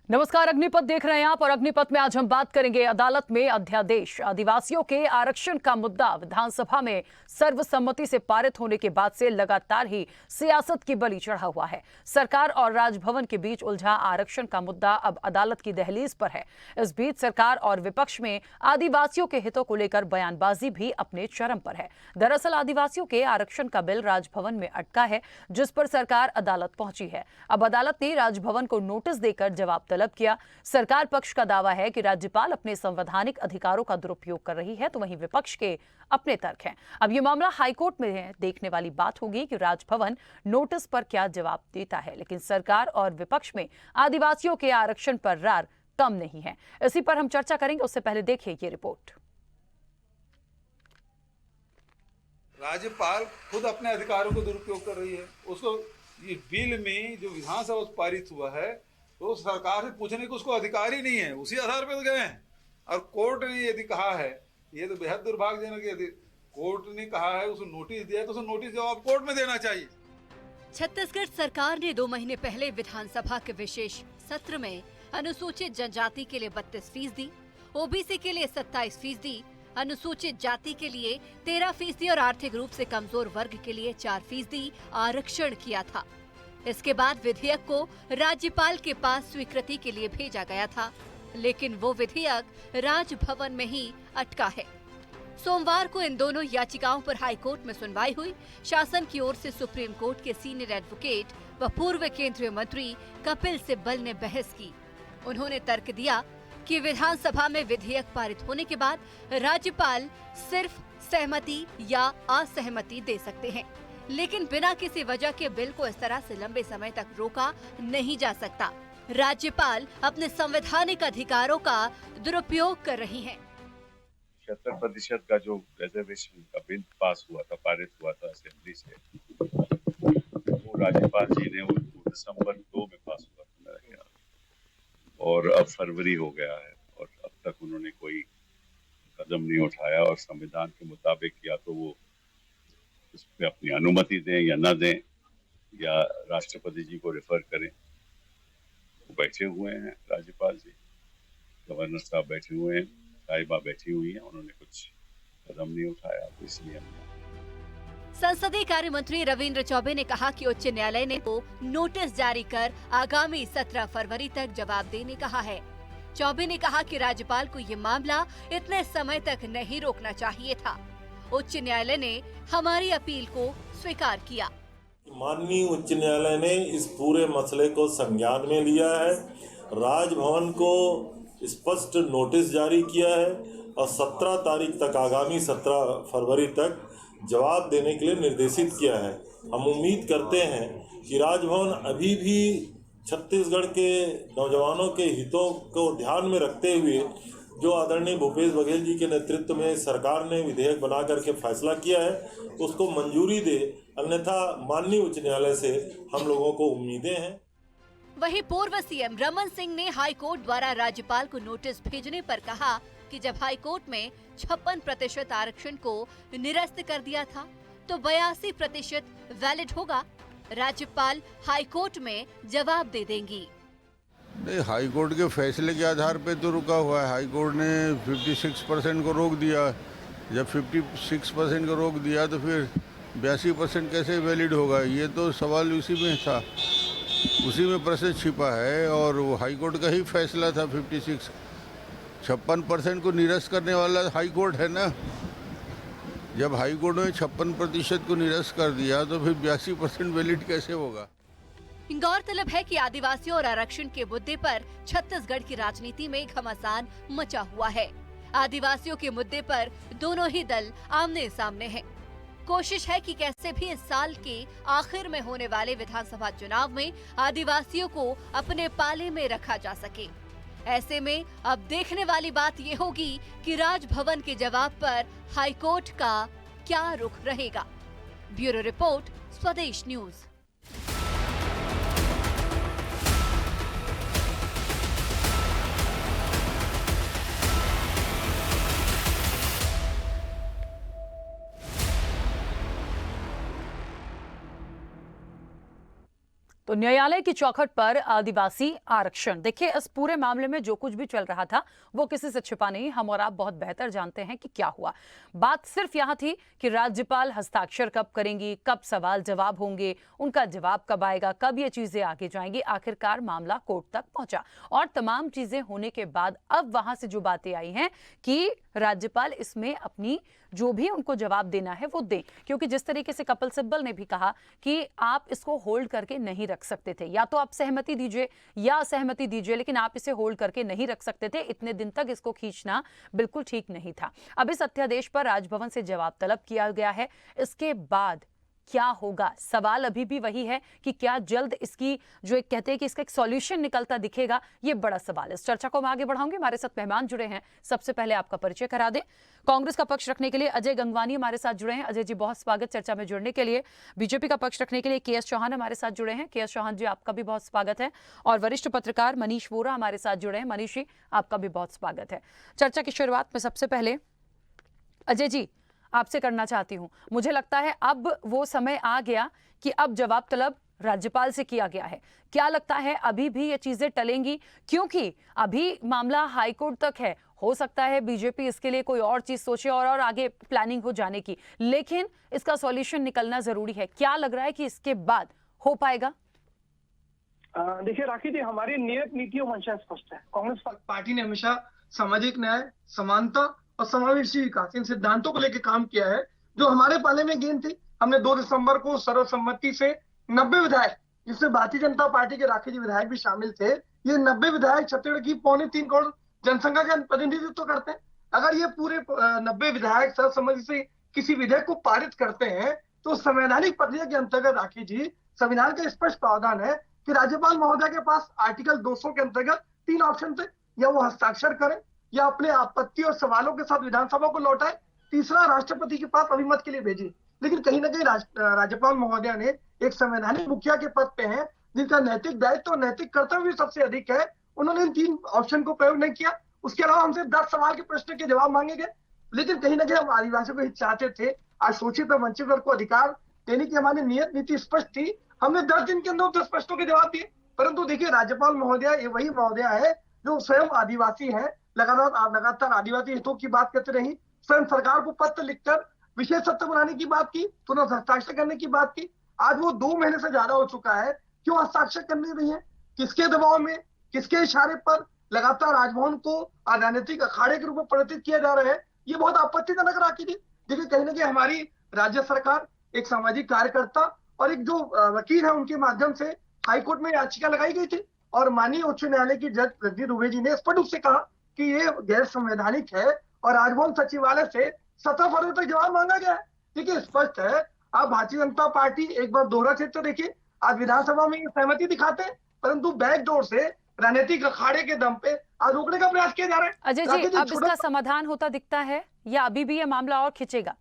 नमस्कार, अग्निपथ देख रहे हैं आप और अग्निपथ में आज हम बात करेंगे अदालत में अध्यादेश। आदिवासियों के आरक्षण का मुद्दा विधानसभा में सर्वसम्मति से पारित होने के बाद से लगातार ही सियासत की बलि चढ़ा हुआ है। सरकार और राजभवन के बीच उलझा आरक्षण का मुद्दा अब अदालत की दहलीज पर है। इस बीच सरकार और विपक्ष में आदिवासियों के हितों को लेकर बयानबाजी भी अपने चरम पर है। दरअसल आदिवासियों के आरक्षण का बिल राजभवन में अटका है, जिस पर सरकार अदालत पहुंची है। अब अदालत ने राजभवन को नोटिस देकर जवाब तलब किया। सरकार पक्ष का दावा है कि राज्यपाल अपने संवैधानिक अधिकारों का दुरुपयोग कर रही है, तो वहीं विपक्ष के अपने तर्क हैं। अब ये मामला हाईकोर्ट में है। देखने वाली बात होगी कि राजभवन नोटिस पर क्या जवाब देता है, लेकिन सरकार और विपक्ष में आदिवासियों के आरक्षण पर रार कम नहीं है। इसी पर हम चर्चा करेंगे। उससे पहले देखिए ये रिपोर्ट। राज्यपाल खुद अपने अधिकारों को दुरुपयोग कर रही है। उसको ये बिल में जो विधानसभा पारित हुआ है तो सरकार से पूछने को उसको अधिकार ही नहीं है, उसी आधार पर गए हैं। और कोर्ट ने यदि कहा है, ये तो बेहद दुर्भाग्यजनक है, यदि कोर्ट ने कहा है उसको नोटिस दिया है तो उसको नोटिस जवाब कोर्ट में देना चाहिए। छत्तीसगढ़ सरकार ने 2 महीने पहले विधानसभा के विशेष सत्र में अनुसूचित जनजाति के लिए 32%, ओबीसी के लिए 27%, अनुसूचित जाति के लिए 13% और आर्थिक रूप से कमजोर वर्ग के लिए 4% आरक्षण किया था। इसके बाद विधेयक को राज्यपाल के पास स्वीकृति के लिए भेजा गया था, लेकिन वो विधेयक राजभवन में ही अटका है। सोमवार को इन दोनों याचिकाओं पर हाईकोर्ट में सुनवाई हुई। शासन की ओर से सुप्रीम कोर्ट के सीनियर एडवोकेट व पूर्व केंद्रीय मंत्री कपिल सिब्बल ने बहस की। उन्होंने तर्क दिया कि विधानसभा में विधेयक पारित होने के बाद राज्यपाल सिर्फ सहमति या असहमति दे सकते हैं, लेकिन बिना किसी वजह के बिल को इस तरह से लंबे समय तक रोका नहीं जा सकता। राज्यपाल अपने संवैधानिक अधिकारों का दुरुपयोग कर रही हैं। 76% का जो रिजर्वेशन का बिल पास हुआ था, पारित हुआ था असेंबली से, वो राज्यपाल जी ने वो दिसंबर 2 में पास हुआ था मेरा ख्याल, और अब फरवरी हो गया है और अब तक उन्होंने कोई कदम नहीं उठाया। और संविधान के मुताबिक या तो वो इस पे अपनी अनुमति दें या न दें या राष्ट्रपति जी को रेफर करें। वो बैठे हुए हैं राज्यपाल जी, गवर्नर साहब बैठे हुए हैं, साहिबा बैठी हुई हैं, उन्होंने कुछ कदम नहीं उठाया, तो इसलिए संसदीय कार्य मंत्री रविंद्र चौबे ने कहा कि उच्च न्यायालय ने को नोटिस जारी कर आगामी 17 फरवरी तक जवाब देने कहा है। चौबे ने कहा कि राज्यपाल को ये मामला इतने समय तक नहीं रोकना चाहिए था। उच्च न्यायालय ने हमारी अपील को स्वीकार किया। माननीय उच्च न्यायालय ने इस पूरे मसले को संज्ञान में लिया है, राजभवन को स्पष्ट नोटिस जारी किया है और 17 तारीख तक, आगामी 17 फरवरी तक जवाब देने के लिए निर्देशित किया है। हम उम्मीद करते हैं कि राजभवन अभी भी छत्तीसगढ़ के नौजवानों के हितों को ध्यान में रखते हुए जो आदरणीय भूपेश बघेल जी के नेतृत्व में सरकार ने विधेयक बना करके फैसला किया है उसको मंजूरी दे, अन्यथा माननीय उच्च न्यायालय से हम लोगों को उम्मीदें हैं। वहीं पूर्व सीएम रमन सिंह ने हाईकोर्ट द्वारा राज्यपाल को नोटिस भेजने पर कहा कि जब हाईकोर्ट में 56% आरक्षण को निरस्त कर दिया था तो 82% वैलिड होगा। राज्यपाल हाईकोर्ट में जवाब दे देंगी। नहीं, हाईकोर्ट के फैसले के आधार पे तो रुका हुआ है। हाईकोर्ट ने 56% को रोक दिया। जब 56% को रोक दिया तो फिर 82% कैसे वैलिड होगा? ये तो सवाल उसी में था, उसी में प्रश्न छिपा है। और वो हाईकोर्ट का ही फैसला था। 56% को निरस्त करने वाला हाईकोर्ट है ना। जब हाईकोर्ट में 56% को निरस्त कर दिया तो फिर 82% वैलिड कैसे होगा? गौरतलब है कि आदिवासियों और आरक्षण के मुद्दे पर छत्तीसगढ़ की राजनीति में घमासान मचा हुआ है। आदिवासियों के मुद्दे पर दोनों ही दल आमने सामने हैं। कोशिश है कि कैसे भी इस साल के आखिर में होने वाले विधानसभा चुनाव में आदिवासियों को अपने पाले में रखा जा सके। ऐसे में अब देखने वाली बात ये होगी कि राजभवन के जवाब पर हाईकोर्ट का क्या रुख रहेगा। ब्यूरो रिपोर्ट, स्वदेश न्यूज। तो न्यायालय की चौखट पर आदिवासी आरक्षण। देखिए, इस पूरे मामले में जो कुछ भी चल रहा था वो किसी से छिपा नहीं। हम और आप बहुत बेहतर जानते हैं कि क्या हुआ। बात सिर्फ यहाँ थी कि राज्यपाल हस्ताक्षर कब करेंगी, कब सवाल जवाब होंगे, उनका जवाब कब आएगा, कब ये चीजें आगे जाएंगी। आखिरकार मामला कोर्ट तक पहुंचा और तमाम चीजें होने के बाद अब वहां से जो बातें आई हैं कि राज्यपाल इसमें अपनी जो भी उनको जवाब देना है वो दें, क्योंकि जिस तरीके से कपिल सिब्बल ने भी कहा कि आप इसको होल्ड करके नहीं रख सकते थे, या तो आप सहमति दीजिए या असहमति दीजिए, लेकिन आप इसे होल्ड करके नहीं रख सकते थे। इतने दिन तक इसको खींचना बिल्कुल ठीक नहीं था। अब इस अध्यादेश पर राजभवन से जवाब तलब किया गया है। इसके बाद क्या होगा, सवाल अभी भी वही है कि क्या जल्द इसकी जो एक कहते हैं कि इसका एक सॉल्यूशन निकलता दिखेगा, ये बड़ा सवाल है। इस चर्चा को मैं आगे बढ़ाऊंगी। हमारे साथ मेहमान जुड़े हैं, सबसे पहले आपका परिचय करा दें। कांग्रेस का पक्ष रखने के लिए अजय गंगवानी हमारे साथ जुड़े हैं। अजय जी, बहुत स्वागत चर्चा में जुड़ने के लिए। बीजेपी का पक्ष रखने के लिए के.एस. चौहान हमारे साथ जुड़े हैं। के.एस. चौहान जी, आपका भी बहुत स्वागत है। और वरिष्ठ पत्रकार मनीष वोरा हमारे साथ जुड़े हैं। मनीष जी, आपका भी बहुत स्वागत है। चर्चा की शुरुआत में सबसे पहले अजय जी आपसे करना चाहती हूं। मुझे लगता है अब वो समय आ गया कि अब जवाब तलब राज्यपाल से किया गया है। क्या लगता है अभी भी ये चीजें टलेंगी? क्योंकि अभी मामला हाईकोर्ट तक है। हो सकता है बीजेपी इसके लिए कोई और चीज सोचे और आगे प्लानिंग हो जाने की, लेकिन इसका सॉल्यूशन निकलना जरूरी है। क्या लग रहा है कि इसके बाद हो पाएगा? देखिए राखी जी, हमारी नियत नीतियों मंशा स्पष्ट है। कांग्रेस पार्टी ने हमेशा सामाजिक न्याय, समानता और समावेशी विकास इन सिद्धांतों को लेकर काम किया है। जो हमारे पाले में गेंद थी, हमने 2 दिसंबर को सर्वसम्मति से 90 विधायक, जिसमें भारतीय जनता पार्टी के राखी जी विधायक भी शामिल थे, ये 90 विधायक छत्तीसगढ़ की 3.25 करोड़ जनसंख्या का प्रतिनिधित्व करते हैं। अगर ये पूरे 90 विधायक सर्वसम्मति से किसी विधेयक को पारित करते हैं तो संवैधानिक प्रक्रिया के अंतर्गत राखी जी, संविधान का स्पष्ट प्रावधान है कि राज्यपाल महोदय के पास आर्टिकल 200 के अंतर्गत 3 ऑप्शन थे, या वो हस्ताक्षर करें, या अपने आपत्ति और सवालों के साथ विधानसभा को लौटाए, तीसरा राष्ट्रपति के पास अभिमत के लिए भेजी। लेकिन कहीं ना कहीं राज्यपाल महोदय ने एक संवैधानिक मुखिया के पद पे हैं, जिनका नैतिक दायित्व और नैतिक कर्तव्य भी सबसे अधिक है, उन्होंने इन 3 ऑप्शन को प्रयोग नहीं किया। उसके अलावा हमसे 10 सवाल के प्रश्न के जवाब मांगे गए, लेकिन कहीं ना कहीं हम आदिवासियों को हित चाहते थे, शोषित और वंचित वर्ग को अधिकार देने की हमारी नियत नीति स्पष्ट थी। हमने 10 दिन के अंदर 10 प्रश्नों के जवाब दिए, परंतु देखिए राज्यपाल महोदय ये वही महोदय है जो स्वयं आदिवासी है, लगातार आदिवासी हितों की बात करते रही, स्वयं सरकार को पत्र लिखकर विशेष सत्र बनाने की बात की, तुरंत हस्ताक्षर करने की बात की। आज वो 2 महीने से ज्यादा हो चुका है, क्यों हस्ताक्षर करने नहीं है? किसके दबाव में, किसके इशारे पर लगातार राजभवन को राजनीतिक अखाड़े के रूप में परिवर्तित किया जा रहा है? ये बहुत आपत्तिजनक राखी थी। देखिए कहीं ना कहीं हमारी राज्य सरकार, एक सामाजिक कार्यकर्ता और एक जो वकील है, उनके माध्यम से हाईकोर्ट में याचिका लगाई गई थी और माननीय उच्च न्यायालय की जज रजनी दुबे जी ने स्पष्ट रूप से कहा कि ये गैर संवैधानिक है और राजभवन सचिवालय से 17 फरवरी तक जवाब मांगा गया है। देखिए स्पष्ट है, आप भारतीय जनता पार्टी एक बार दोहरा क्षेत्र देखिए, आज विधानसभा में सहमति दिखाते हैं, परंतु बैकडोर से राजनीतिक अखाड़े के दम पे आज रोकने का प्रयास किया जा रहा है। अजय जी, अब इसका समाधान होता दिखता है या अभी भी ये मामला और खिंचेगा?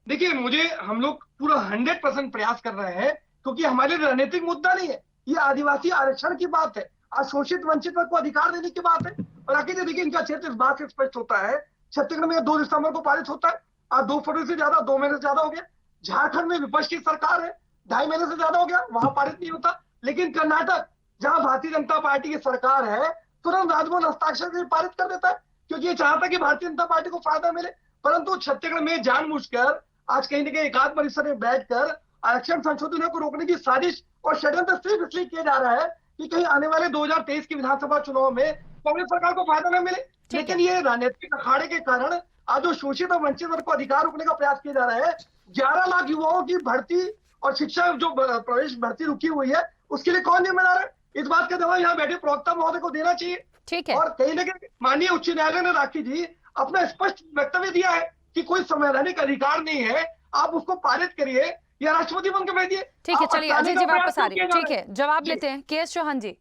देखिए हम लोग पूरा 100% प्रयास कर रहे हैं, क्योंकि हमारे लिए राजनीतिक मुद्दा नहीं है, ये आदिवासी आरक्षण की बात है, शोषित वंचित वर्ग को अधिकार देने की बात है। और आखिर देखिए इनका क्षेत्र इस बात से स्पष्ट होता है, छत्तीसगढ़ में 2 दिसंबर को पारित होता है, आज 2 फरवरी से ज्यादा 2 महीने से ज्यादा हो गया। झारखंड में विपक्ष की सरकार है, 2.5 महीने से ज्यादा हो गया, वहां पारित नहीं होता। लेकिन कर्नाटक, जहां भारतीय जनता पार्टी की सरकार है, तुरंत राजभवन हस्ताक्षर से पारित कर देता है, क्योंकि ये चाहता है कि भारतीय जनता पार्टी को फायदा मिले। परंतु छत्तीसगढ़ में जानबूझकर आज कहीं ना कहीं एकाध परिसर में बैठकर आरक्षण संशोधन को रोकने की साजिश और षड्यंत्र सिर्फ इसलिए किया जा रहा है कि कहीं आने वाले 2023 के विधानसभा चुनाव में कांग्रेस सरकार को फायदा न मिले। लेकिन ये राजनीतिक अखाड़े के कारण आज जो शोषित और वंचित वर्ग को अधिकार रोकने का प्रयास किया जा रहा है। 11 लाख युवाओं की भर्ती और शिक्षा जो प्रवेश भर्ती रुकी हुई है, उसके लिए कौन जिम्मेदार है? इस बात का जवाब यहाँ बैठे प्रवक्ता महोदय को देना चाहिए। ठीक है। और कहीं ना कहीं माननीय उच्च न्यायालय ने राखी जी अपना स्पष्ट वक्तव्य दिया है कि कोई संवैधानिक अधिकार नहीं है, आप उसको पारित करिए या राष्ट्रपति भवन को भेजिए। ठीक है, चलिए अजय जी वापस आ रही है। ठीक है, जवाब लेते हैं के.एस. चौहान जी।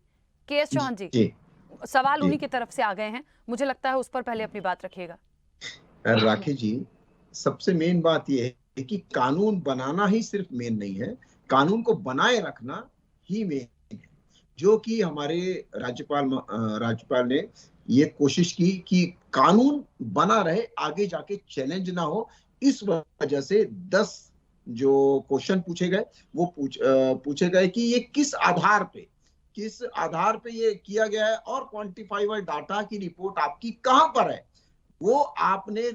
के.एस. चौहान जी, सवाल उन्हीं की तरफ से आ गए हैं, मुझे लगता है उस पर पहले अपनी बात रखिएगा। राखी जी, सबसे मेन बात यह है कि कानून बनाना ही सिर्फ मेन नहीं है, कानून को बनाए रखना ही मेन है, जो कि हमारे राज्यपाल ने ये कोशिश की कि कानून बना रहे, आगे जाके चैलेंज ना हो। इस वजह से 10 जो क्वेश्चन पूछे गए वो पूछे गए कि ये किस आधार पे ये किया गया है और क्वांटिफाइबल डाटा की रिपोर्ट आपकी कहां पर है। वो आपने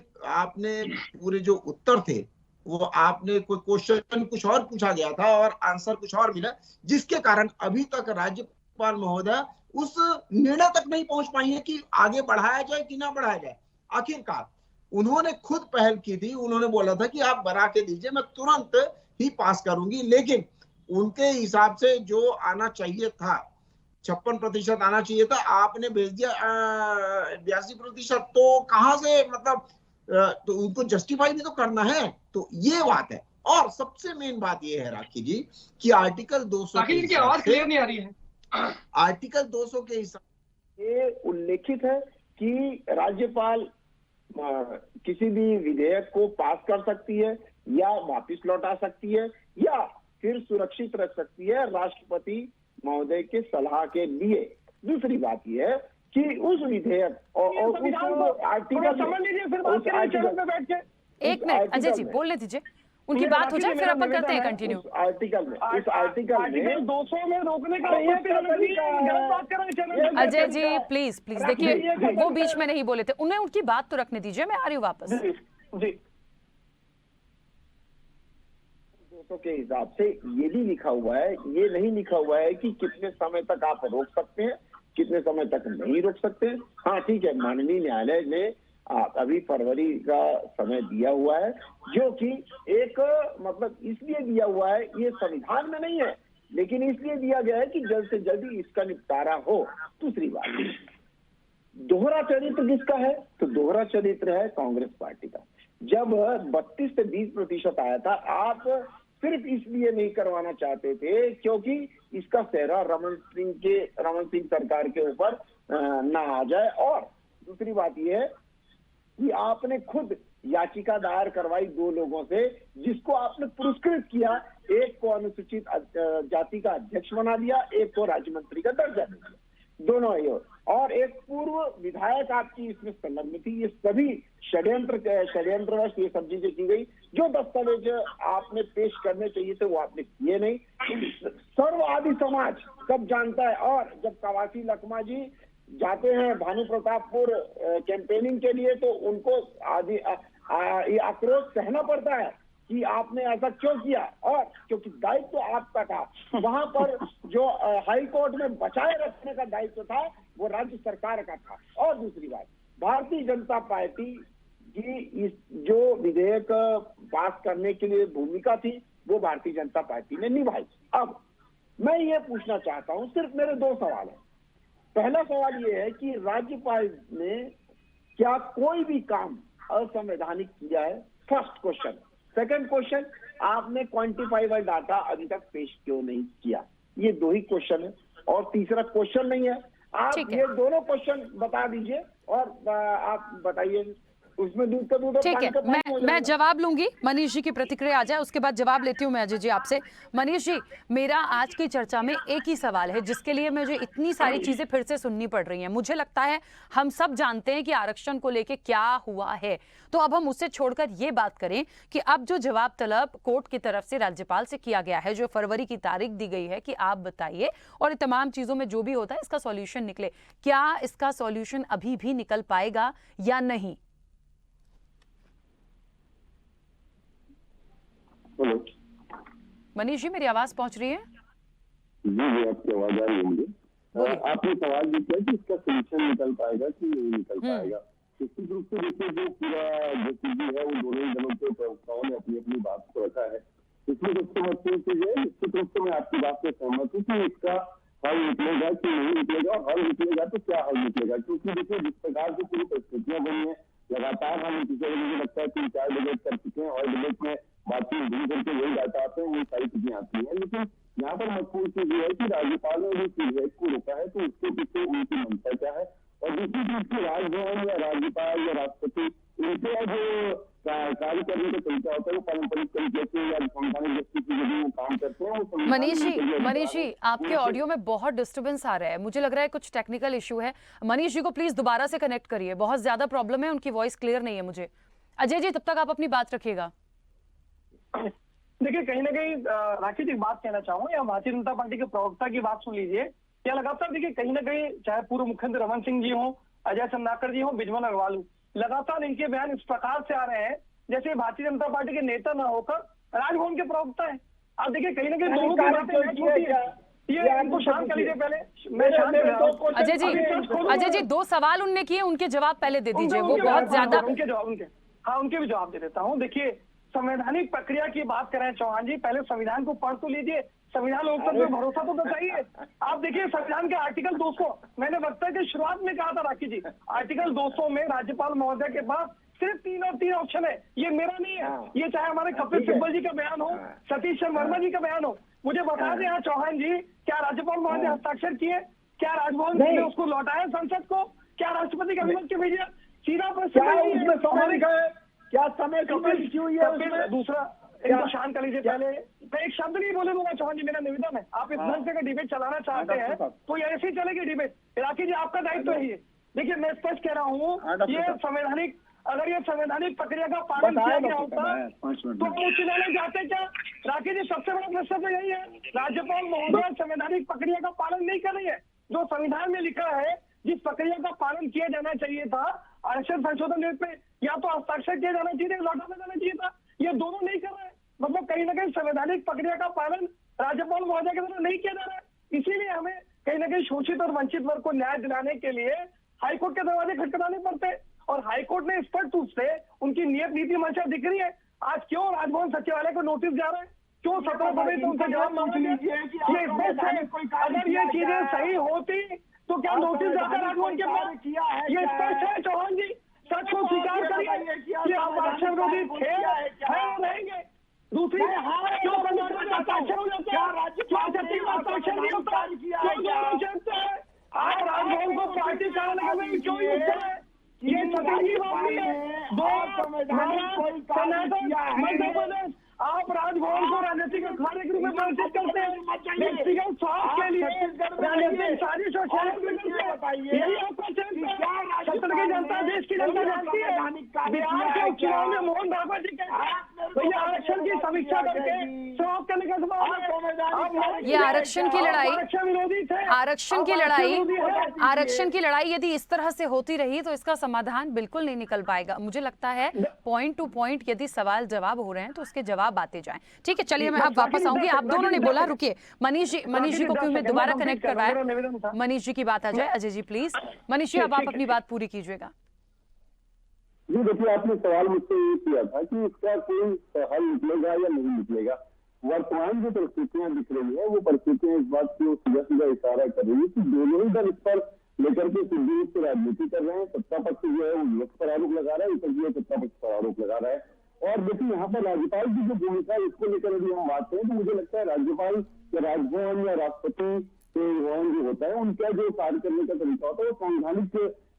पूरे जो उत्तर थे वो आपने कोई क्वेश्चन कुछ और पूछा गया था और आंसर कुछ और मिला, जिसके कारण अभी तक राज्यपाल महोदय उस निर्णय तक नहीं पहुंच पाई है कि आगे बढ़ाया जाए कि ना बढ़ाया जाए। आखिरकार उन्होंने खुद पहल की थी, उन्होंने बोला था कि आप बना के दीजिए, मैं तुरंत ही पास करूंगी, लेकिन उनके हिसाब से जो आना चाहिए था 56% आना चाहिए था, आपने भेज दिया 82%। तो कहां से मतलब तो उनको जस्टिफाई भी तो करना है। तो ये बात है। और सबसे मेन बात ये है राखी जी कि आर्टिकल 200 राखी जी की आवाज क्लियर नहीं आ रही है। आर्टिकल 200 के हिसाब ये उल्लेखित है कि राज्यपाल किसी भी विधेयक को पास कर सकती है या वापस लौटा सकती है या फिर सुरक्षित रख सकती है राष्ट्रपति महोदय के सलाह के लिए। दूसरी बात यह है कि उस विधेयक और उस आर्टिकल में बैठ के एक मिनट अजय जी बोलने दीजिए, उनकी बात हो जाए फिर अपन करते हैं कंटिन्यू। इस आर्टिकल 200 में रोकने का अजय जी प्लीज देखिए, वो बीच में नहीं बोले थे, उन्हें उनकी बात तो रखने दीजिए, मैं आ रही हूँ वापस। जी 200 के हिसाब से ये भी लिखा हुआ है, ये नहीं लिखा हुआ है कि कितने समय तक आप रोक सकते हैं, कितने समय तक नहीं रोक सकते हैं। हाँ ठीक है, माननीय न्यायालय ने अभी फरवरी का समय दिया हुआ है, जो कि एक मतलब इसलिए दिया हुआ है, ये संविधान में नहीं है, लेकिन इसलिए दिया गया है कि जल्द से जल्द इसका निपटारा हो। दूसरी बात, दोहरा चरित्र किसका है? तो दोहरा चरित्र है कांग्रेस पार्टी का। जब 32 से 20% आया था, आप सिर्फ इसलिए नहीं करवाना चाहते थे क्योंकि इसका सेहरा रमन सिंह सरकार के ऊपर ना आ जाए। और दूसरी बात यह है कि आपने खुद याचिका दायर करवाई 2 लोगों से, जिसको आपने पुरस्कृत किया। एक को अनुसूचित जाति का अध्यक्ष बना दिया, एक को राज्य मंत्री का दर्जा दे दिया, दोनों ही। और एक पूर्व विधायक आपकी इसमें संलग्न थी। ये सभी षड्यंत्रवश ये सब चीजें की गई। जो दस्तावेज आपने पेश करने चाहिए थे वो आपने किए नहीं। सर्ववादी समाज सब जानता है। और जब कवासी लखमा जी जाते हैं भानु प्रतापपुर कैंपेनिंग के लिए, तो उनको ये आक्रोश सहना पड़ता है कि आपने ऐसा क्यों किया, और क्योंकि दायित्व तो आपका था। वहां पर जो हाई कोर्ट में बचाए रखने का दायित्व था वो राज्य सरकार का था। और दूसरी बात, भारतीय जनता पार्टी की इस जो विधेयक पास करने के लिए भूमिका थी वो भारतीय जनता पार्टी ने निभाई। अब मैं ये पूछना चाहता हूं, सिर्फ मेरे 2 सवाल है। पहला सवाल ये है कि राज्यपाल ने क्या कोई भी काम असंवैधानिक किया है? First question. सेकंड क्वेश्चन, आपने क्वांटिफाइबल डाटा अभी तक पेश क्यों नहीं किया? ये 2 ही क्वेश्चन है और तीसरा क्वेश्चन नहीं है। आप ये दोनों क्वेश्चन बता दीजिए और आप बताइए, उसमें दूध का दूध। ठीक है, मैं जवाब लूंगी। मनीष जी की प्रतिक्रिया आ जाए उसके बाद जवाब लेती हूँ मैं अजय जी आपसे। मनीष जी, मेरा आज की चर्चा में एक ही सवाल है जिसके लिए मुझे इतनी सारी चीजें फिर से सुननी पड़ रही हैं। मुझे लगता है हम सब जानते हैं कि आरक्षण को लेके क्या हुआ है, तो अब हम उससे छोड़कर ये बात करें कि अब जो जवाब तलब कोर्ट की तरफ से राज्यपाल से किया गया है, जो फरवरी की तारीख दी गई है कि आप बताइए, और तमाम चीजों में जो भी होता है इसका सॉल्यूशन निकले, क्या इसका सॉल्यूशन अभी भी निकल पाएगा या नहीं? मनीष जी, मेरी आवाज पहुंच रही है? जी आपकी आवाज आ रही है मुझे। आपने सवाल भी किया कि इसका सोल्यूशन निकल पाएगा कि नहीं निकल पाएगा। निश्चित रूप से देखिए, जो पूरा जो चीजें है वो दोनों ही दलों के प्रवक्ताओं ने अपनी अपनी बात को रखा है। इसमें सबसे महत्वपूर्ण चीज है, निश्चित रूप से मैं आपकी बात से सहमत हूँ कि इसका हल निकलेगा कि नहीं निकलेगा, और हल निकलेगा तो क्या हल निकलेगा। क्योंकि देखिए, जिस प्रकार से पूरी परिस्थितियां बनी है, लगातार हम मुझे लगता है 3-4 डिबेट कर चुके हैं और डिबेट में बातचीत घूम करके वही डाटा आते हैं, वो सारी चीजें आती हैं। लेकिन यहाँ पर महत्वपूर्ण चीज ये है कि राज्यपाल ने जो विधेयक को रोका है तो उसके पीछे उनकी मंशा क्या है, और दूसरी चीज की राजभवन या राज्यपाल या राष्ट्रपति इनके जो कार्य करने का तरीका होता है वो पारंपरिक तरीके से या संवैधानिक दृष्टि से यदि वो काम करते हैं वो। मनीष जी आपके ऑडियो में बहुत डिस्टर्बेंस आ रहा है, मुझे लग रहा है कुछ टेक्निकल इशू है। मनीष जी को प्लीज दोबारा से कनेक्ट करिए, बहुत ज्यादा प्रॉब्लम है, उनकी वॉइस क्लियर नहीं है मुझे। अजय जी, तब तक आप अपनी बात रखिएगा। देखिए कहीं ना कहीं राखी जी बात कहना चाहूंगा, या भारतीय जनता पार्टी के प्रवक्ता की बात सुन लीजिए। या लगातार देखिए कहीं ना कहीं चाहे पूर्व मुख्यमंत्री रमन सिंह जी हो, अजय चंद्राकर जी हो, बिजमल अग्रवाल हो, लगातार इनके बयान इस प्रकार से आ रहे हैं जैसे भारतीय जनता पार्टी के नेता न होकर राजभवन के प्रवक्ता है। आप देखिए कहीं ना कहीं दोनों की बातें मैच होती है। ये इनको शांत कर लीजिए पहले, मैं शांत कर रहा हूं। अजय जी 2 सवाल उनने किए, उनके जवाब पहले दे दीजिए, वो बहुत ज्यादा। उनके भी जवाब दे देता हूँ। देखिए संवैधानिक प्रक्रिया की बात करें चौहान जी, पहले संविधान को पढ़ तो लीजिए, संविधान लोकतंत्र में भरोसा तो चाहिए। आप देखिए संविधान के आर्टिकल 200, मैंने वक्तव्य की शुरुआत में कहा था राखी जी, आर्टिकल 200 में राज्यपाल महोदय के पास सिर्फ 3 ऑप्शन है। ये मेरा नहीं है, ये चाहे हमारे कपिल सिब्बल जी का बयान हो, सतीश चंद्र वर्मा जी का बयान हो। मुझे बता दें यहाँ चौहान जी, क्या राज्यपाल महोदय हस्ताक्षर किए? क्या राजभवन ने उसको लौटाया संसद को? क्या राष्ट्रपति का अभिमत के भेजा? सीधा प्रश्न, क्या समय क्यों है? दूसरा इनको शांत कर लीजिए पहले, मैं एक शब्द नहीं बोले दूंगा चौहान जी, मेरा निवेदन है। आप इस ढंग से डिबेट चलाना चाहते हैं तो ये ऐसे ही चलेगी डिबेट। राखी जी आपका दायित्व है ये। देखिए मैं स्पष्ट कह रहा हूँ, ये संवैधानिक, अगर ये संवैधानिक प्रक्रिया का पालन किया गया होता तो हम उच्च न्यायालय जाते क्या? राखी जी सबसे बड़ा प्रश्न तो यही है, राज्यपाल महोदय संवैधानिक प्रक्रिया का पालन नहीं कर रही है। जो संविधान में लिखा है, जिस प्रक्रिया का पालन किया जाना चाहिए था आरक्षण संशोधन विधेयक पे, या तो हस्ताक्षर किया जाना चाहिए, लौटा जाना चाहिए था, ये दोनों नहीं कर रहे हैं। मतलब कहीं ना कहीं संवैधानिक प्रक्रिया का पालन राज्यपाल महोदय के द्वारा नहीं किया जा रहा है। इसीलिए हमें कहीं ना कहीं शोषित और वंचित वर्ग को न्याय दिलाने के लिए हाईकोर्ट के दरवाजे खटखटाने पड़ते, और हाईकोर्ट ने स्पष्ट रूप से उनकी नियत नीति मंशा दिख रही है। आज क्यों राजभवन सचिवालय को नोटिस जा रहे हैं? क्यों 17 फरवरी से उनसे जवाब मांग लीजिए? ये स्पष्ट है, अगर ये चीजें सही होती तो क्या नोटिस जाता राजभवन के पास? ये स्पष्ट है चौहान जी, सच को स्वीकार करिए कि आप आरक्षण विरोधी थे, रहेंगे। दूसरी क्यों हस्ताक्षर हो जाता है? क्यों छत्तीसगढ़ हस्ताक्षर नहीं होता? क्यों दोनों चलते हैं? आप राजभवन को पार्टी कार्यालय में क्यों यूज करें? ये छत्तीसगढ़ बात नहीं है। मध्य प्रदेश, आप राजभवन को राजनीतिक अखाड़े के रूप में प्रदर्शित करते हैं, व्यक्तिगत स्वार्थ के लिए राजनीतिक साजिश और यही आपका छत्तीसगढ़ की जनता, देश की जनता जानती है। बिहार के उपचुनाव में मोहन भागवत जी कहते आरक्षण की समीक्षा करके समाप्त करने का सवाल। ये आरक्षण की लड़ाई, विरोधी थे, आरक्षण की लड़ाई यदि इस तरह से होती रही तो इसका समाधान बिल्कुल नहीं निकल पाएगा। मुझे लगता है पॉइंट टू पॉइंट यदि सवाल जवाब हो रहे हैं तो उसके जवाब आते जाएं। ठीक है, चलिए मैं अब वापस आऊंगी। आप दोनों ने बोला, रुकिए मनीष जी को क्यों मैं दोबारा कनेक्ट करवाया, मनीष जी की बात आ जाए। अजय जी प्लीज, मनीष जी अब आप अपनी बात पूरी कीजिएगा। जी देखिए, आपने सवाल मुझसे ये किया था कि इसका कोई हल निकलेगा या नहीं निकलेगा। वर्तमान जो परिस्थितियां दिख रही है, वो परिस्थितियां इस बात की सीधा इशारा कर रही है कि दोनों ही दल इस पर लेकर के सीधी रूप से राजनीति कर रहे हैं। सत्ता पक्ष जो है वो विपक्ष पर आरोप लगा रहा है, विपक्ष जो है सत्ता पक्ष पर आरोप लगा रहा है। और देखिए यहाँ पर राज्यपाल की जो भूमिका है, इसको लेकर यदि हम बात करें तो मुझे लगता है राज्यपाल या राजभवन या राष्ट्रपति भवन जो होता है, उनका जो कार्य करने का तरीका होता है वो संवैधानिक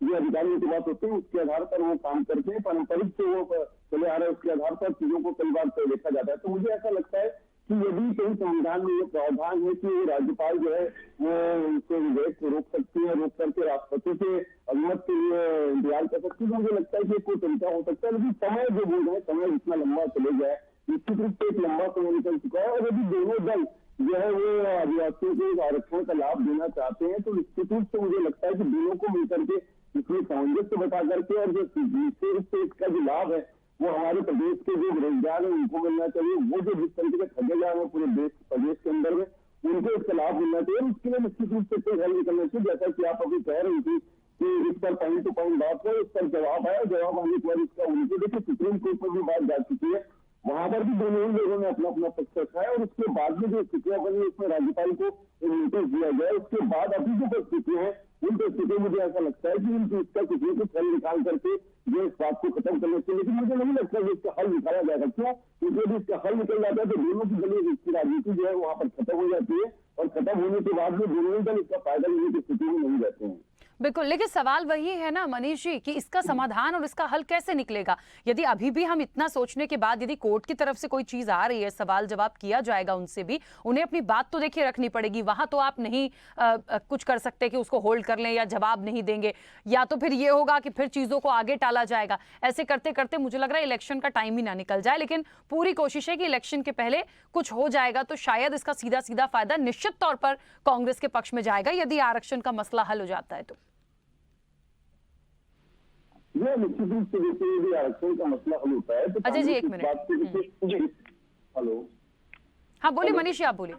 जो अधिकारियों की बात होती है उसके आधार पर वो काम करते हैं, पारंपरिक से वो चले आ रहे हैं उसके आधार पर चीजों को कई बार देखा जाता है। तो मुझे ऐसा लगता है कि यदि कहीं संविधान में ये प्रावधान है कि राज्यपाल जो है वो उसके विधेयक को रोक सकती है, रोक करके राष्ट्रपति के अनुमति के लिए इंतजार कर सकती है, तो मुझे लगता है कि कोई तरीका हो सकता है। लेकिन समय जो बोल रहे हैं, समय जितना लंबा चले जाए, निश्चित रूप से एक लंबा समय निकल चुका है। और यदि दोनों दल जो है वो आदिवासियों को आरक्षण का लाभ देना चाहते हैं तो निश्चित रूप से मुझे लगता है कि दोनों को मिलकर के इसमें सामंजस्य बता करके, और जो निश्चित रूप से इसका जो लाभ है वो हमारे प्रदेश के जो बेरोजगार है उनको मिलना चाहिए। वो जो जिस तरीके से ठगे जा रहे हैं पूरे देश प्रदेश के अंदर में, उनको इसका लाभ मिलना चाहिए। उसके लिए निश्चित रूप से कोई हल निकलना चाहिए। जैसा कि आप अभी कह रही थी कि इस पर पॉइंट टू पॉइंट बात है, इस पर जवाब आया, जवाब आने के बाद इसका उनके देखिए सुप्रीम कोर्ट पर भी बात जा चुकी है, वहां पर भी दोनों ही लोगों ने अपना अपना पक्ष रखा है। और उसके बाद में जो स्थितियां बनी उसमें राज्यपाल को नोटिस दिया गया। उसके बाद अभी जो परिस्थितियां हैं उन परिस्थितियों में मुझे ऐसा लगता है कि इसका कुछ न कुछ हल निकाल करके जो इस बात को खत्म करना चाहिए। लेकिन मुझे नहीं लगता कि इसका हल निकाला जाएगा। क्यों? क्योंकि यदि इसका हल निकल जाता है तो दोनों की दलीय इसकी राजनीति जो है वहां पर खत्म हो जाती है, और खत्म होने के बाद में दोनों ही दल इसका फायदा लेने की स्थिति में नहीं रहते हैं। बिल्कुल, लेकिन सवाल वही है ना मनीष जी कि इसका समाधान और इसका हल कैसे निकलेगा। यदि अभी भी हम इतना सोचने के बाद यदि कोर्ट की तरफ से कोई चीज आ रही है, सवाल जवाब किया जाएगा उनसे भी, उन्हें अपनी बात तो देखिए रखनी पड़ेगी। वहां तो आप नहीं कुछ कर सकते कि उसको होल्ड कर लें या जवाब नहीं देंगे, या तो फिर ये होगा कि फिर चीजों को आगे टाला जाएगा। ऐसे करते करते मुझे लग रहा है इलेक्शन का टाइम ही ना निकल जाए, लेकिन पूरी कोशिश है कि इलेक्शन के पहले कुछ हो जाएगा तो शायद इसका सीधा सीधा फायदा निश्चित तौर पर कांग्रेस के पक्ष में जाएगा यदि आरक्षण का मसला हल हो जाता है तो। ये निश्चित रूप से देखिए यदि आरक्षण का मसला हल होता है तो अजय जी एक मिनट। हेलो, हाँ बोलिए मनीष जी, आप बोलिए।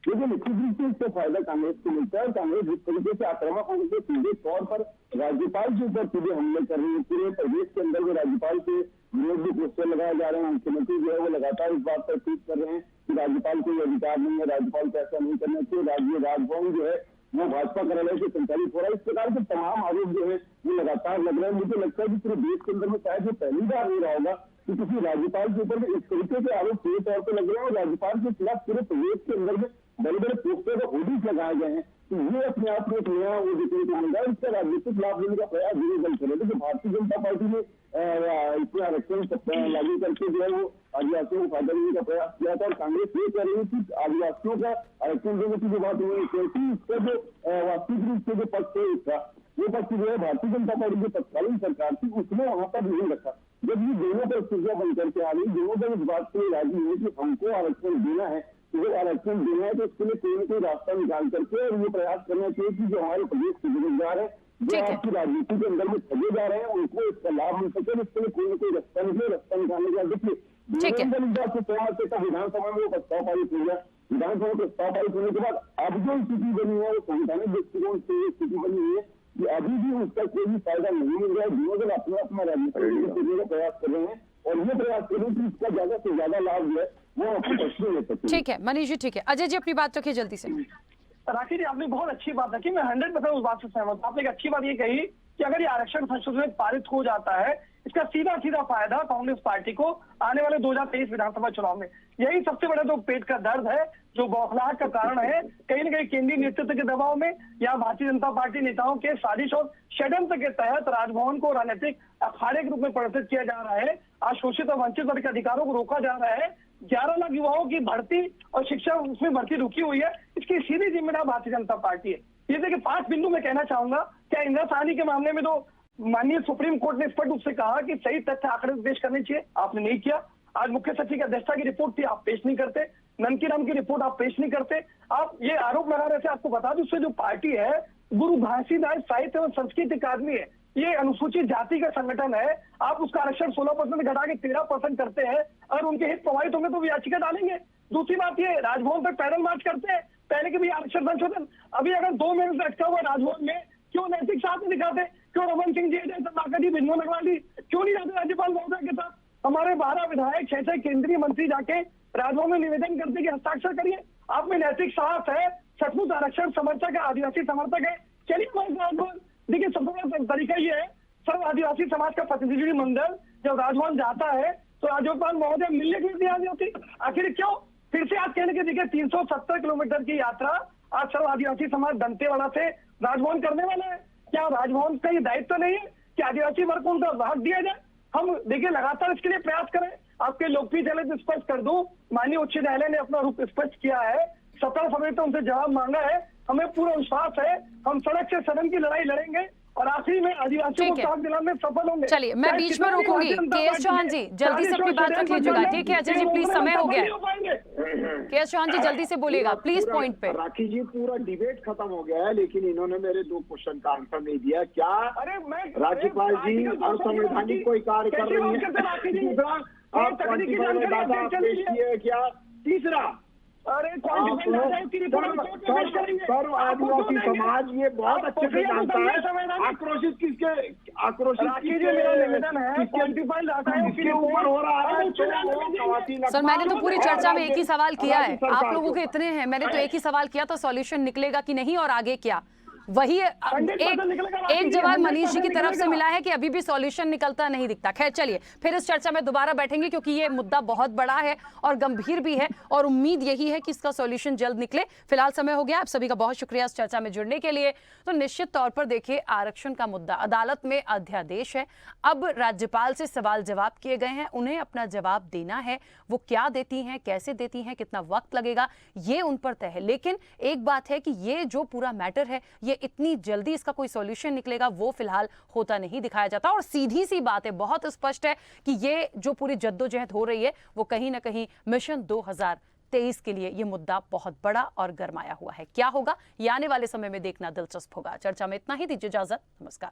देखिए निश्चित रूप से इससे फायदा कांग्रेस को मिलता है। कांग्रेस जिस तरीके से आक्रामक होकर सीधे तौर पर राज्यपाल के ऊपर सीधे हमले कर रही है, पूरे प्रदेश के अंदर में राज्यपाल के विरोध भी पोस्टर लगाए जा रहे हैं। मुख्यमंत्री जो है वो लगातार इस बात पर ट्वीट कर रहे हैं कि राज्यपाल को ये अधिकार नहीं है, राज्यपाल को ऐसा नहीं करना चाहिए, राजभवन जो है वो भाजपा कार्यालय से संचालित हो रहा है। इस प्रकार के तमाम आरोप जो है वो लगातार लग रहे हैं। मुझे लगता है कि पूरे देश के अंदर में शायद ये पहली बार हो रहा होगा कि किसी राज्यपाल के ऊपर इस तरीके के आरोप पूरे तौर पर लग रहे हैं और राज्यपाल के खिलाफ पूरे प्रदेश के अंदर में बड़े बड़े पोस्टर और होर्डिंग्स लगाए गए हैं। तो ये अपने आप में एक नया वो देखने को मिल रहा है। इसका राजनीतिक लाभ लेने का प्रयास धीरे धीरे चले। देखिए भारतीय जनता पार्टी ने इसमें आरक्षण लागू करके जो है वो आदिवासियों को फायदा देने का प्रयास किया था और कांग्रेस ये कह रही है कि आदिवासियों का आरक्षण देने की जो बात हुई, क्योंकि इसका जो वास्तविक रूप से जो पक्ष है इसका वो पक्ष जो है भारतीय जनता पार्टी की तत्कालीन सरकार थी उसने वहां पर नहीं रखा। जब ये दोनों पर स्थितियां बन करके आ रही, दोनों पर इस बात के राजी है कि हमको आरक्षण देना है, अगर आरक्षण देना है तो उसके लिए कोई न कोई रास्ता निकाल करके और ये प्रयास करना चाहिए कि जो हमारे प्रदेश के बेरोजगार है, जो आपकी राजनीति के अंदर में ठगे जा रहे हैं, उनको इसका लाभ मिल सके। इसके लिए कोई न कोई रास्ता निकले, रास्ता निकालने का देखिए विधानसभा में वो प्रस्ताव पारित हो गया। विधानसभा में प्रस्ताव पारित होने के बाद अब जो स्थिति बनी है वो संवैधानिक दृष्टिकोण से स्थिति बनी हुई है कि अभी भी उसका कोई भी फायदा नहीं मिल रहा है। दोनों लोग अपना अपना राजनीति का प्रयास कर रहे हैं और ये प्रयास कर रहे हैं कि इसका ज्यादा से ज्यादा लाभ जो है वो अपने पक्ष में ले सकते हैं। ठीक है मनीष जी, ठीक है। अजय जी अपनी बात रखिए जल्दी से। राखी जी आपने बहुत अच्छी बात रखी, मैं 100% उस बात से सहमत हूँ। आपने एक अच्छी बात ये कही कि अगर ये आरक्षण संसद में पारित हो जाता है इसका सीधा सीधा फायदा कांग्रेस पार्टी को आने वाले 2023 विधानसभा चुनाव में, यही सबसे बड़ा जो पेट का दर्द है, जो बौखलाहट का कारण है। कहीं न कहीं केंद्रीय नेतृत्व के दबाव में या भारतीय जनता पार्टी नेताओं के साजिश और षड्यंत्र के तहत राजभवन को राजनीतिक अखाड़े के रूप में प्रदर्शित किया जा रहा है। आज शोषित और वंचित वर्ग के अधिकारों को रोका जा रहा है। 11 लाख युवाओं की भर्ती और शिक्षा उसमें भर्ती रुकी हुई है, इसकी सीधी जिम्मेदार भारतीय जनता पार्टी है। ये देखिए 5 बिंदु मैं कहना चाहूंगा। क्या इंदिरा साहनी के मामले में तो माननीय सुप्रीम कोर्ट ने स्पष्ट रूप से कहा कि सही तथ्य आंकड़े पेश करने चाहिए, आपने नहीं किया। आज मुख्य सचिव की अध्यक्षता की रिपोर्ट थी, आप पेश नहीं करते। ननकीराम की रिपोर्ट आप पेश नहीं करते। आप ये आरोप लगा रहे थे, आपको बता दूं उससे जो पार्टी है गुरु घासीदास साहित्य एवं संस्कृति अकादमी है, ये अनुसूचित जाति का संगठन है। आप उसका आरक्षण 16% घटा के 13% करते हैं। अगर उनके हित प्रभावित होंगे तो वो याचिका डालेंगे। दूसरी बात ये राजभवन तक पैदल मार्च करते हैं, पहले के भी आरक्षण संशोधन। अभी अगर 2 महीने से अटका हुआ राजभवन में, क्यों नैतिक साथ नहीं दिखाते? क्यों रमन सिंह जी जी बिंदु लगवाली क्यों नहीं जाते राज्यपाल महोदय के साथ? हमारे 12 विधायक 6 केंद्रीय मंत्री जाके राजभवन में निवेदन करते कि हस्ताक्षर करिए। आप में नैतिक साहस है, सचमुच आरक्षण समर्थक है, आदिवासी समर्थक है, चलिए हमारे राजभवन। देखिए सबसे बड़ा तरीका ये है, सर्व आदिवासी समाज का प्रतिनिधि मंडल जब राजभवन जाता है तो राज्यपाल महोदय मिलने के लिए तैयार नहीं होती। आखिर क्यों? फिर से आज कहने के देखिए 370 किलोमीटर की यात्रा आज सर्व आदिवासी समाज दंतेवाड़ा से राजभवन करने वाले हैं। क्या राजभवन का ये दायित्व नहीं है कि आदिवासी वर्ग को उनका हक दिया जाए? हम देखिए लगातार इसके लिए प्रयास करें। आपके लोकप्रिय चैनल स्पष्ट कर दूं, माननीय उच्च न्यायालय ने अपना रुख स्पष्ट किया है। 17 फरवरी तक उनसे जवाब मांगा है। हमें पूरा विश्वास है हम सड़क से सदन की लड़ाई लड़ेंगे और आखिरी में आदिवासियों को हक दिलाने में सफल होंगे। चलिए मैं बीच में रोकूंगी। केएस चौहान जी जल्दी से अपनी बात रख लीजिएगा, ठीक है? अजय जी प्लीज, समय हो गया है। केएस चौहान जी जल्दी से बोलिएगा प्लीज पॉइंट पे। राखी जी पूरा डिबेट खत्म हो गया है, लेकिन इन्होंने मेरे 2 क्वेश्चन का आंसर नहीं दिया। क्या राज्यपाल जी असंवैधानिक कोई कार्य कर रही है? दूसरा, आप क्वांटिफाइड डाटा पेश किए क्या? तीसरा, सर्व आदिवासी समाज ये बहुत अच्छे से जानता है आक्रोशित किसके ऊपर हो रहा है। सर मैंने तो पूरी चर्चा में एक ही सवाल किया है, आप लोगों के इतने हैं, मैंने तो एक ही सवाल किया था सॉल्यूशन निकलेगा कि नहीं और आगे क्या, वही 100% निकलेगा राखी एक जी, जवाब मनीष जी की 100% तरफ से निकलेगा। मिला है कि अभी भी सॉल्यूशन निकलता नहीं दिखता। खैर चलिए, फिर इस चर्चा में दोबारा बैठेंगे क्योंकि ये मुद्दा बहुत बड़ा है और गंभीर भी है और उम्मीद यही है कि इसका सॉल्यूशन जल्द निकले। फिलहाल समय हो गया, आप सभी का बहुत शुक्रिया इस चर्चा में जुड़ने के लिए। तो निश्चित तौर पर देखिए, आरक्षण का मुद्दा अदालत में अध्यादेश है। अब राज्यपाल से सवाल जवाब किए गए हैं, उन्हें अपना जवाब देना है। वो क्या देती हैं, कैसे देती हैं, कितना वक्त लगेगा, ये उन पर तय है। लेकिन एक बात है कि ये जो पूरा मैटर है, ये इतनी जल्दी इसका कोई सॉल्यूशन निकलेगा वो फिलहाल होता नहीं दिखाया जाता। और सीधी सी बात है, बहुत स्पष्ट है कि ये जो पूरी जद्दोजहद हो रही है वो कहीं ना कहीं मिशन 2023 के लिए ये मुद्दा बहुत बड़ा और गरमाया हुआ है। क्या होगा ये आने वाले समय में देखना दिलचस्प होगा। चर्चा में इतना ही, दीजिए इजाजत, नमस्कार।